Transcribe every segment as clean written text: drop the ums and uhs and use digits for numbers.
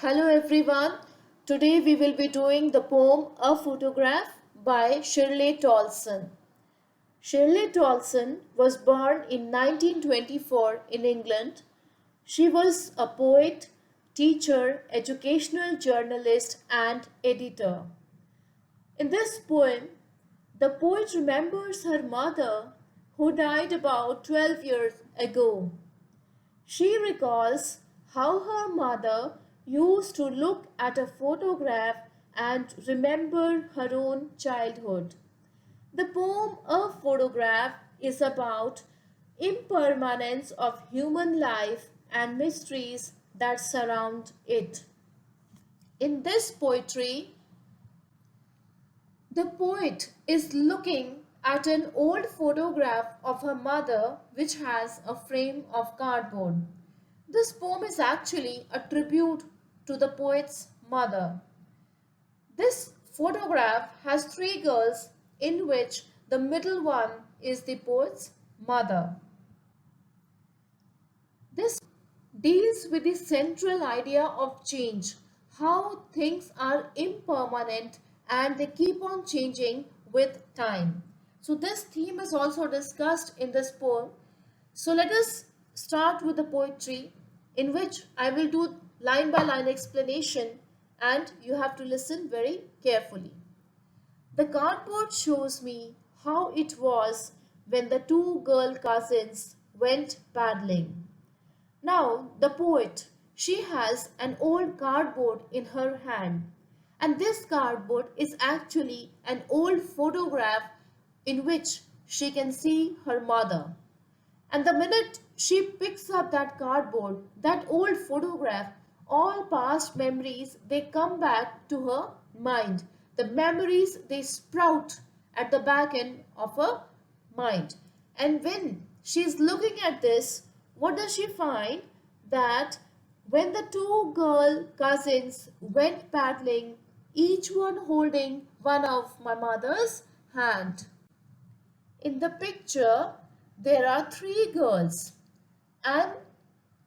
Hello everyone. Today we will be doing the poem A Photograph by Shirley Tolson. Shirley Tolson was born in 1924 in England. She was a poet, teacher, educational journalist and editor. In this poem, the poet remembers her mother who died about 12 years ago. She recalls how her mother used to look at a photograph and remember her own childhood. The poem A Photograph is about impermanence of human life and mysteries that surround it. In this poetry, the poet is looking at an old photograph of her mother which has a frame of cardboard. This poem is actually a tribute to the poet's mother. This photograph has three girls in which the middle one is the poet's mother. This deals with the central idea of change, how things are impermanent and they keep on changing with time. So this theme is also discussed in this poem. So let us start with the poetry in which I will do line by line explanation and you have to listen very carefully. The cardboard shows me how it was when the two girl cousins went paddling. Now, the poet, she has an old cardboard in her hand, and this cardboard is actually an old photograph in which she can see her mother. And the minute she picks up that cardboard, that old photograph, all past memories, they come back to her mind. The memories, they sprout at the back end of her mind. And when she's looking at this, what does she find? That when the two girl cousins went paddling, each one holding one of my mother's hand. In the picture, there are three girls and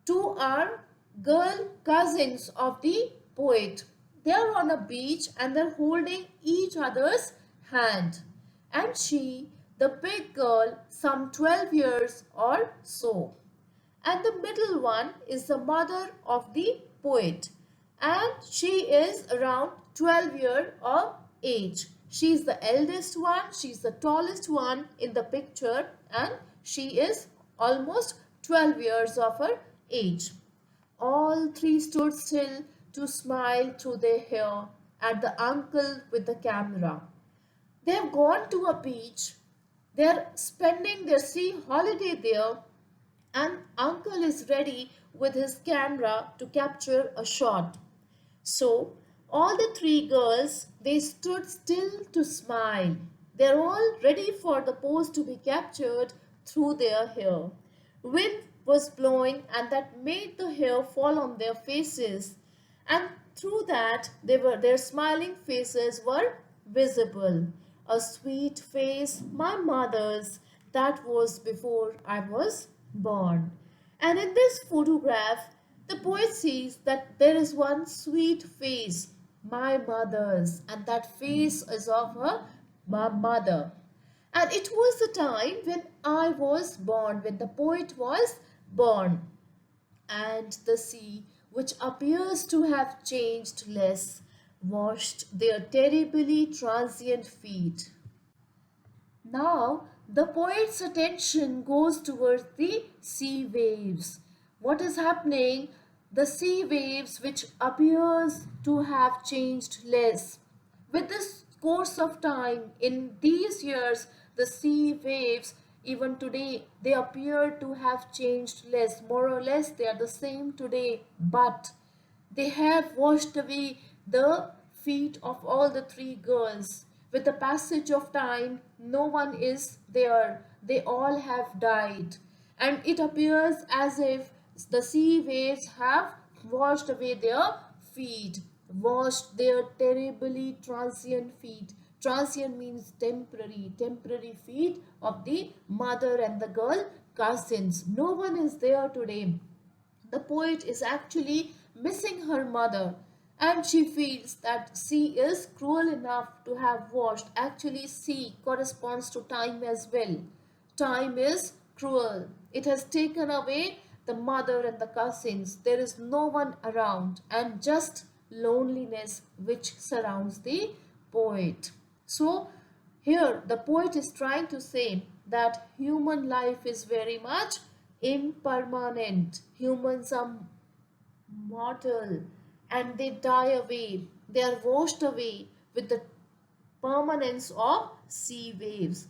two are girl cousins of the poet. They are on a beach and they're holding each other's hand. And she, the big girl, some 12 years or so. And the middle one is the mother of the poet. And she is around 12 year of age. She is the eldest one, she is the tallest one in the picture and she is almost 12 years of her age. All three stood still to smile through their hair at the uncle with the camera. They have gone to a beach. They are spending their sea holiday there and uncle is ready with his camera to capture a shot. So all the three girls, they stood still to smile. They're all ready for the pose to be captured through their hair. Wind was blowing and that made the hair fall on their faces. And through that, their smiling faces were visible. A sweet face, my mother's, that was before I was born. And in this photograph, the poet sees that there is one sweet face, my mother's, and that face is of her mother. And it was the time when I was born, when the poet was born. And the sea, which appears to have changed less, washed their terribly transient feet. Now, the poet's attention goes towards the sea waves. What is happening? The sea waves which appears to have changed less. With this course of time, in these years, the sea waves, even today, they appear to have changed less. More or less, they are the same today, but they have washed away the feet of all the three girls. With the passage of time, no one is there. They all have died. And it appears as if the sea waves have washed away their feet, washed their terribly transient feet. Transient means temporary, temporary feet of the mother and the girl cousins. No one is there today. The poet is actually missing her mother, and she feels that sea is cruel enough to have washed. Actually, sea corresponds to time as well. Time is cruel. It has taken away the mother and the cousins. There is no one around, and just loneliness which surrounds the poet. So, here the poet is trying to say that human life is very much impermanent. Humans are mortal and they die away. They are washed away with the permanence of sea waves.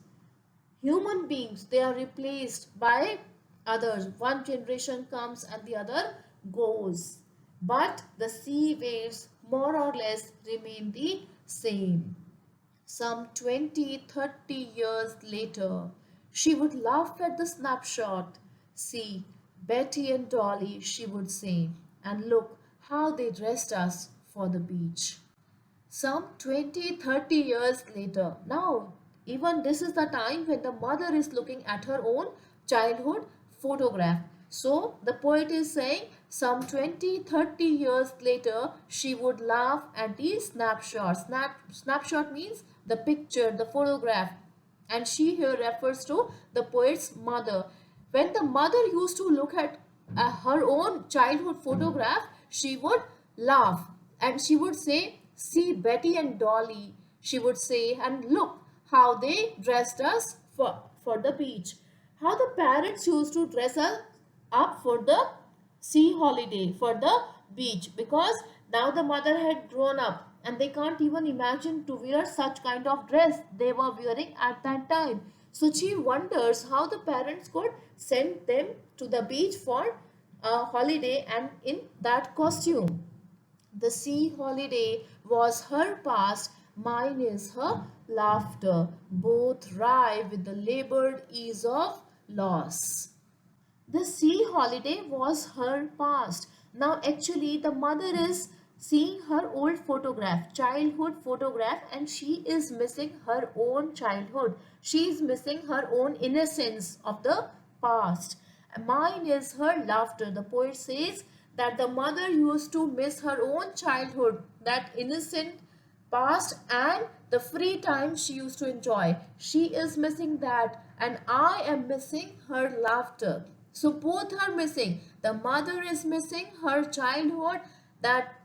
Human beings, they are replaced by others. One generation comes and the other goes. But the sea waves more or less remain the same. Some 20, 30 years later, she would laugh at the snapshot. See, Betty and Dolly, she would say, and look how they dressed us for the beach. Some 20, 30 years later, now even this is the time when the mother is looking at her own childhood photograph. So the poet is saying some 20, 30 years later, she would laugh at the snapshot. Snapshot means the picture, the photograph. And she here refers to the poet's mother. When the mother used to look at her own childhood photograph, she would laugh and she would say, see Betty and Dolly, she would say, and look how they dressed us for the beach. How the parents used to dress us up for the sea holiday, for the beach, because now the mother had grown up and they can't even imagine to wear such kind of dress they were wearing at that time. So she wonders how the parents could send them to the beach for a holiday and in that costume. The sea holiday was her past, mine is her laughter, both wry with the labored ease of loss. The sea holiday was her past. Now actually the mother is seeing her old photograph, childhood photograph, and she is missing her own childhood. She is missing her own innocence of the past. Mine is her laughter. The poet says that the mother used to miss her own childhood, that innocent past and the free time she used to enjoy. She is missing that and I am missing her laughter. So both are missing. The mother is missing her childhood, that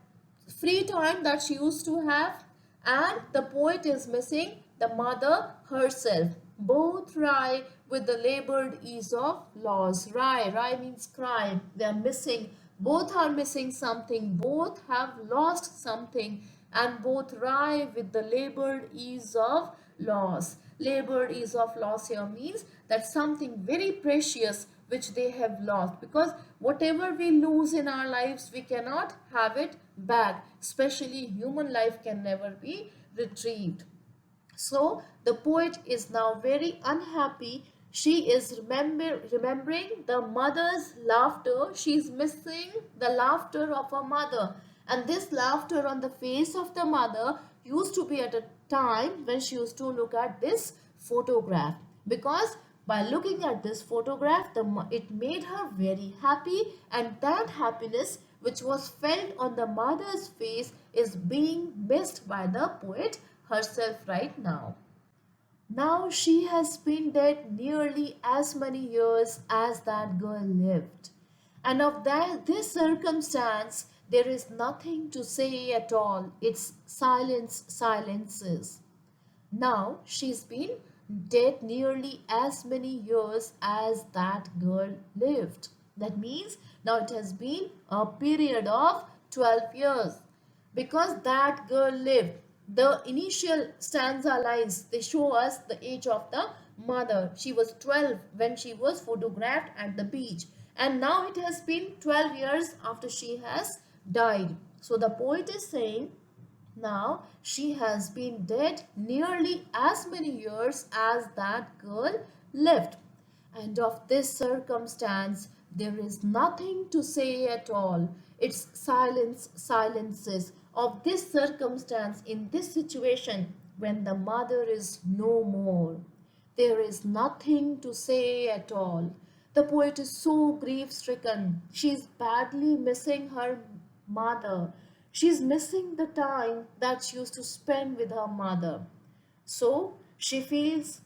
free time that she used to have, and the poet is missing the mother herself. Both wry with the labored ease of loss. Wry means crime. They are missing. Both are missing something. Both have lost something, and both wry with the labored ease of loss. Labored ease of loss here means that something very precious which they have lost, because whatever we lose in our lives we cannot have it back, especially human life can never be retrieved. So the poet is now very unhappy. She is remembering the mother's laughter. She is missing the laughter of her mother. And this laughter on the face of the mother used to be at a time when she used to look at this photograph. Because by looking at this photograph, it made her very happy, and that happiness which was felt on the mother's face is being missed by the poet herself right now. Now she has been dead nearly as many years as that girl lived. And of this circumstance, there is nothing to say at all. It's silence, silences. Now she's been dead nearly as many years as that girl lived. That means now it has been a period of 12 years. Because that girl lived, the initial stanza lines, they show us the age of the mother. She was 12 when she was photographed at the beach. And now it has been 12 years after she has died. So the poet is saying, now she has been dead nearly as many years as that girl lived. And of this circumstance, there is nothing to say at all. It's silence, silences of this circumstance in this situation when the mother is no more. There is nothing to say at all. The poet is so grief stricken. She is badly missing her mother. She's missing the time that she used to spend with her mother. So she feels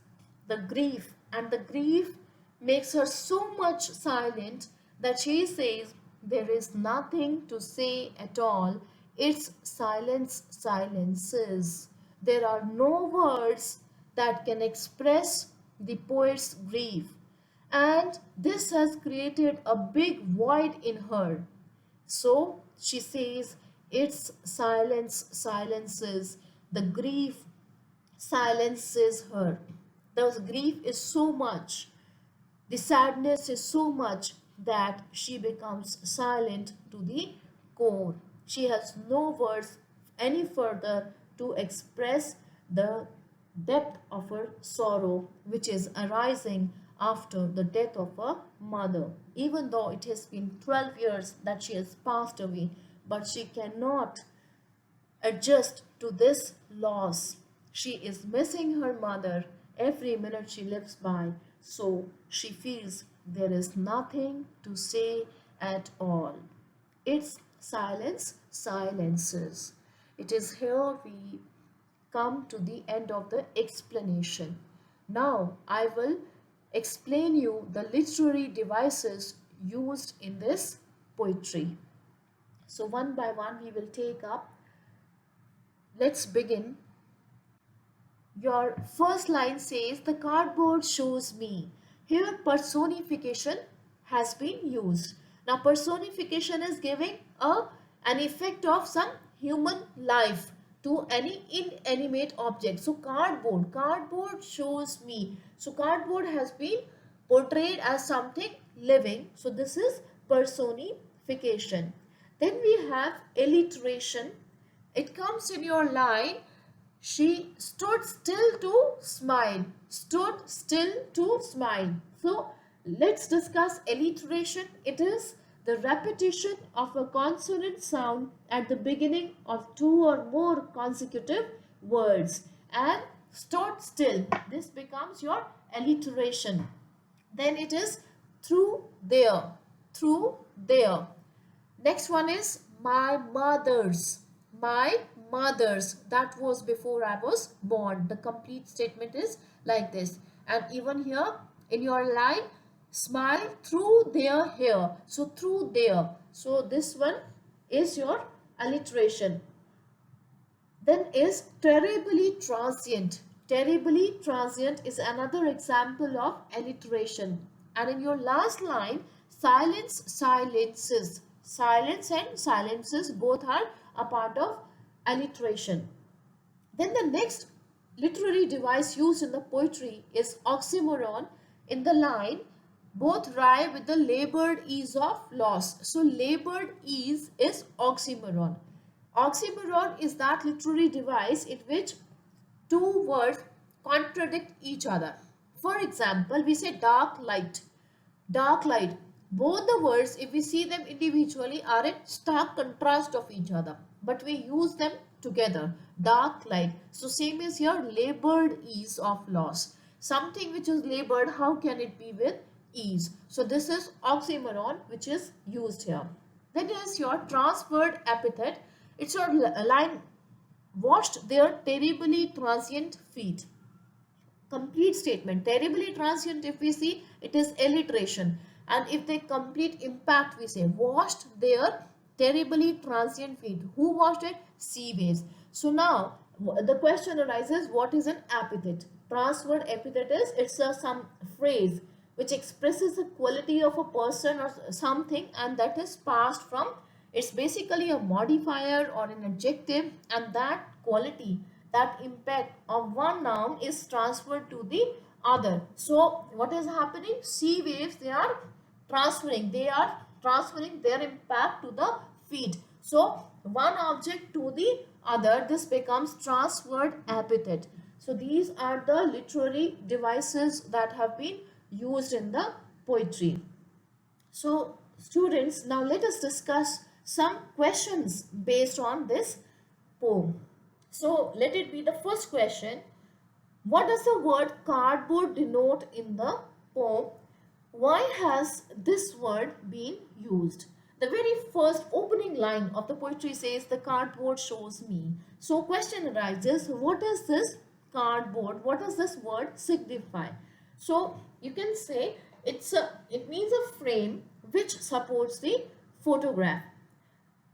the grief, and the grief makes her so much silent that she says there is nothing to say at all. It's silence, silences. There are no words that can express the poet's grief. And this has created a big void in her. So she says, its silence silences. The grief silences her. The grief is so much, the sadness is so much that she becomes silent to the core. She has no words any further to express the depth of her sorrow, which is arising after the death of her mother. Even though it has been 12 years that she has passed away, but she cannot adjust to this loss. She is missing her mother every minute she lives by, so she feels there is nothing to say at all. It's silence, silences. It is here we come to the end of the explanation. Now I will explain you the literary devices used in this poetry. So one by one we will take up. Let's begin. Your first line says, the cardboard shows me. Here personification has been used. Now personification is giving an effect of some human life to any inanimate object. So cardboard shows me. So cardboard has been portrayed as something living. So this is personification. Then we have alliteration. It comes in your line. She stood still to smile. Stood still to smile. So let's discuss alliteration. It is the repetition of a consonant sound at the beginning of two or more consecutive words. And stood still. This becomes your alliteration. Then it is through there. Through there. Next one is my mother's. My mother's. That was before I was born. The complete statement is like this. And even here in your line, smile through their hair. So through there. So this one is your alliteration. Then is terribly transient. Terribly transient is another example of alliteration. And in your last line, silence, silences. Silence and silences both are a part of alliteration. Then the next literary device used in the poetry is oxymoron. In the line, both rhyme with the labored ease of loss. So labored ease is oxymoron. Oxymoron is that literary device in which two words contradict each other. For example, we say dark light. Dark light. Both the words, if we see them individually, are in stark contrast of each other. But we use them together. Dark light. So same is here, labored ease of loss. Something which is labored, how can it be with ease? So this is oxymoron which is used here. Then is your transferred epithet. It's your line, washed their terribly transient feet. Complete statement. Terribly transient, if we see, it is alliteration. And if they complete impact, we say washed their terribly transient feet. Who washed it? Sea waves. So now the question arises, what is an epithet? Transferred epithet is, it's some phrase which expresses the quality of a person or something, and that is passed from, it's basically a modifier or an adjective, and that quality, that impact of one noun is transferred to the other. So what is happening? Sea waves, they are transferring their impact to the feet. So one object to the other, this becomes transferred epithet. So these are the literary devices that have been used in the poetry. So students, now let us discuss some questions based on this poem. So let it be the first question. What does the word cardboard denote in the poem? Why has this word been used? The very first opening line of the poetry says, "The cardboard shows me." So question arises, what is this cardboard? What does this word signify? So you can say it means a frame which supports the photograph.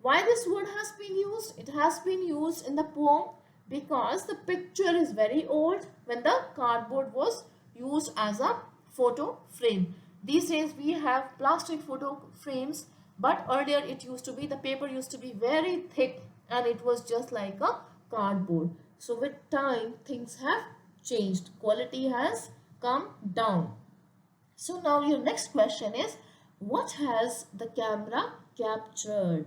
Why this word has been used? It has been used in the poem because the picture is very old when the cardboard was used as a photo frame. These days we have plastic photo frames, but earlier it used to be, the paper used to be very thick and it was just like a cardboard. So with time things have changed. Quality has come down. So now your next question is, what has the camera captured?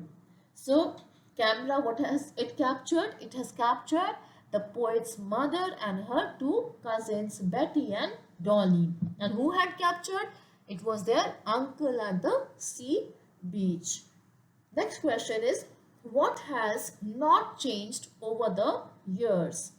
So camera, what has it captured? It has captured the poet's mother and her two cousins, Betty and Dolly. And who had captured? It was their uncle at the sea beach. Next question is, what has not changed over the years?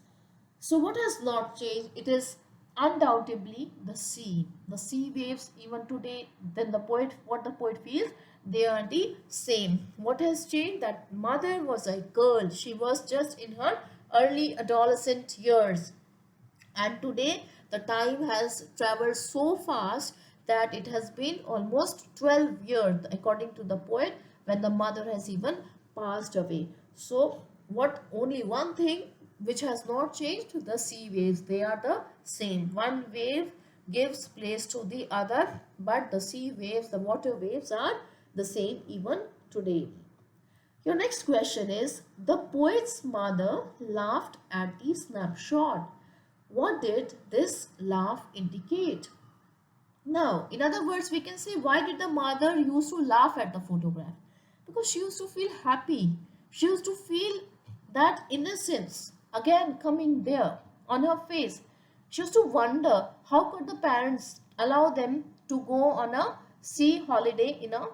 So what has not changed? It is undoubtedly the sea. The sea waves even today, then what the poet feels, they are the same. What has changed? That mother was a girl. She was just in her early adolescent years. And today the time has traveled so fast that it has been almost 12 years according to the poet when the mother has even passed away. So what, only one thing which has not changed, the sea waves, they are the same. One wave gives place to the other, but the sea waves, the water waves are the same even today. Your next question is, the poet's mother laughed at the snapshot. What did this laugh indicate? Now, in other words, we can say, why did the mother used to laugh at the photograph? Because she used to feel happy. She used to feel that innocence again coming there on her face. She used to wonder, how could the parents allow them to go on a sea holiday in a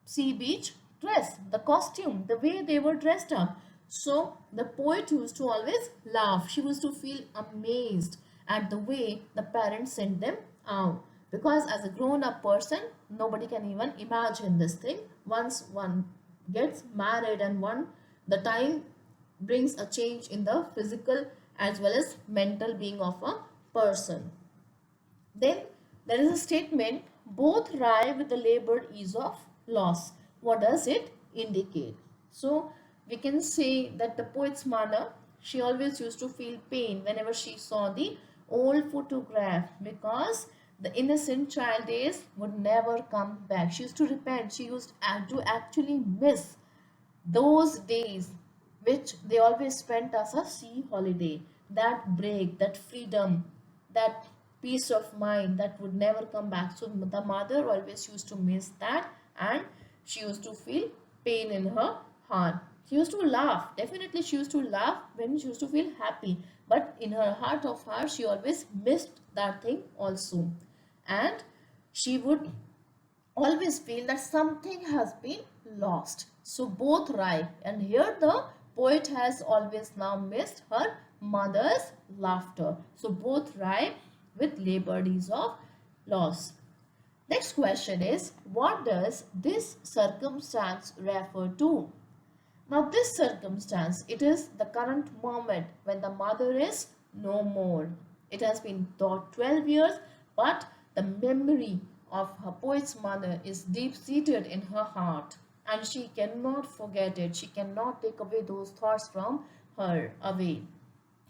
sea beach dress, the costume, the way they were dressed up. So the poet used to always laugh. She used to feel amazed at the way the parents sent them out. Because as a grown-up person, nobody can even imagine this thing. Once one gets married and the time brings a change in the physical as well as mental being of a person. Then there is a statement, both rye with the labored ease of loss. What does it indicate? So we can say that the poet's mother, she always used to feel pain whenever she saw the old photograph because the innocent child days would never come back. She used to repent. She used to actually miss those days which they always spent as a sea holiday. That break, that freedom, that peace of mind that would never come back. So the mother always used to miss that and she used to feel pain in her heart. She used to laugh. Definitely she used to laugh when she used to feel happy. But in her heart of heart, she always missed that thing also. And she would always feel that something has been lost. So both right. And here the poet has always now missed her mother's laughter. So both right with labored ease of loss. Next question is, what does this circumstance refer to? Now this circumstance, it is the current moment when the mother is no more. It has been 12 years, but the memory of her poet's mother is deep-seated in her heart and she cannot forget it. She cannot take away those thoughts from her away.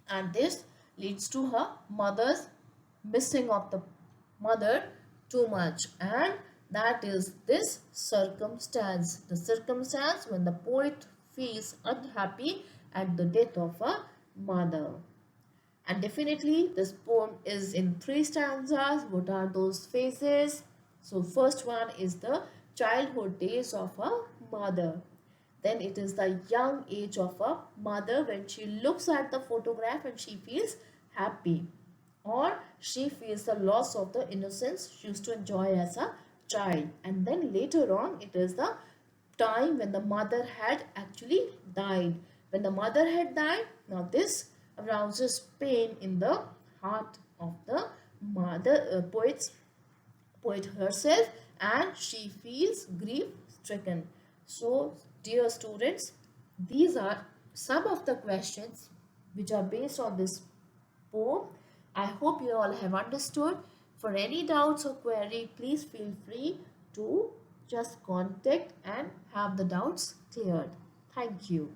And this leads to her mother's missing of the mother too much, and that is this circumstance, the circumstance when the poet feels unhappy at the death of a mother. And definitely this poem is in 3 stanzas. What are those phases? So first one is the childhood days of a mother. Then it is the young age of a mother when she looks at the photograph and she feels happy, or she feels the loss of the innocence she used to enjoy as a child. And then later on, it is the time when the mother had actually died. When the mother had died, now this arouses pain in the heart of the poet herself, and she feels grief stricken. So, dear students, these are some of the questions which are based on this poem. I hope you all have understood. For any doubts or query, please feel free to just contact and have the doubts cleared. Thank you.